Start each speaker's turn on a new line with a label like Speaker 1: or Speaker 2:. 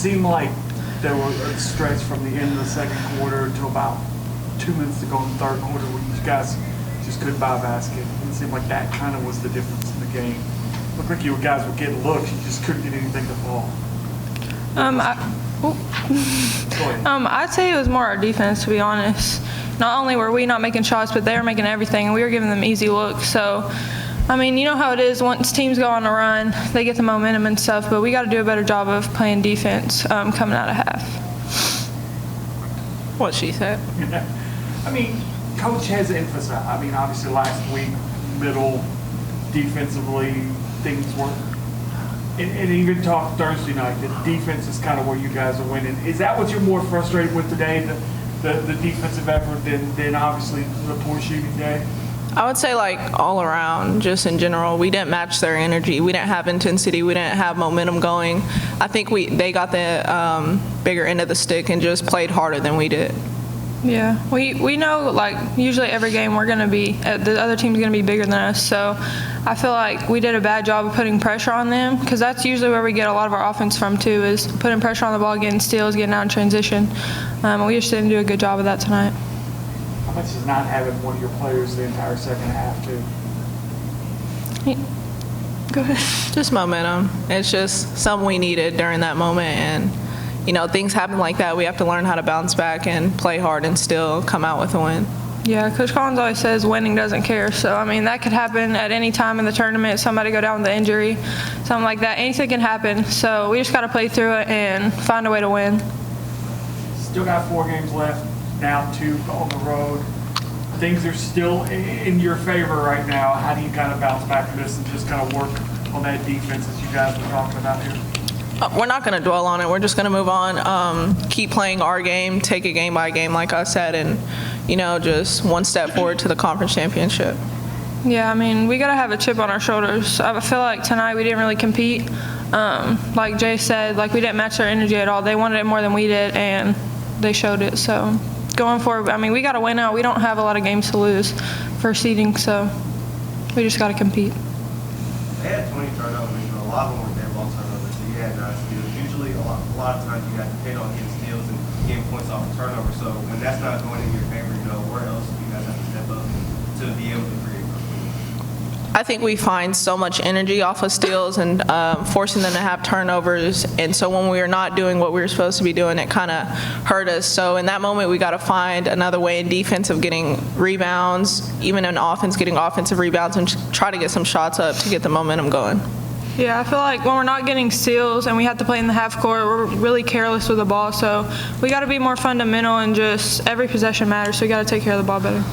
Speaker 1: seemed like there was a stretch from the end of the second quarter to about 2 minutes to go in the third quarter where you guys just couldn't buy a basket. It seemed like that kind of was the difference in the game. Looked like you guys were getting looks, you just couldn't get anything to fall.
Speaker 2: I'd say it was more our defense, to be honest. Not only were we not making shots, but they were making everything, and we were giving them easy looks. So, I mean, you know how it is. Once teams go on a run, they get the momentum and stuff, but we got to do a better job of playing defense coming out of half. What she said.
Speaker 1: I mean, Coach has emphasized, I mean, obviously last week, middle, defensively, things weren't. And even talk Thursday night, the defense is kind of where you guys are winning. Is that what you're more frustrated with today, the defensive effort, than obviously the poor shooting day?
Speaker 3: I would say, like, all around, just in general, we didn't match their energy. We didn't have intensity. We didn't have momentum going. I think they got the bigger end of the stick and just played harder than we did.
Speaker 2: Yeah, we know, like, usually every game we're going to be, the other team's going to be bigger than us, so I feel like we did a bad job of putting pressure on them, because that's usually where we get a lot of our offense from, too, is putting pressure on the ball, getting steals, getting out in transition. We just didn't do a good job of that tonight.
Speaker 1: How much is not having one of your players the entire second half, too?
Speaker 2: Go ahead.
Speaker 3: Just momentum. It's just something we needed during that moment, and you know, things happen like that. We have to learn how to bounce back and play hard and still come out with a win.
Speaker 2: Yeah, Coach Collins always says winning doesn't care. So, I mean, that could happen at any time in the tournament. Somebody go down with an injury, something like that. Anything can happen. So we just got to play through it and find a way to win.
Speaker 1: Still got 4 games left, now 2 on the road. Things are still in your favor right now. How do you kind of bounce back from this and just kind of work on that defense as you guys were talking about here?
Speaker 3: We're not going to dwell on it. We're just going to move on, keep playing our game, take it game by game, like I said, and, you know, just one step forward to the conference championship.
Speaker 2: Yeah, I mean, we got to have a chip on our shoulders. I feel like tonight we didn't really compete. Like Jay said, like, we didn't match their energy at all. They wanted it more than we did, and they showed it. So going forward, I mean, we got to win out. We don't have a lot of games to lose for seeding, so we just got to compete.
Speaker 4: They had 20 turnovers, but a lot of them were dead ball turnovers. So you had 9 steals. Usually, a lot of times you got to depend on getting steals and getting points off of turnover. So when that's not going in your favor, you know, where else do you guys have to step up to be able to create those?
Speaker 3: I think we find so much energy off of steals and forcing them to have turnovers, and so when we were not doing what we were supposed to be doing, it kind of hurt us. So in that moment, we got to find another way in defense of getting rebounds, even in offense, getting offensive rebounds, and try to get some shots up to get the momentum going.
Speaker 2: Yeah, I feel like when we're not getting steals and we have to play in the half court, we're really careless with the ball. So we got to be more fundamental, and just every possession matters, so we got to take care of the ball better.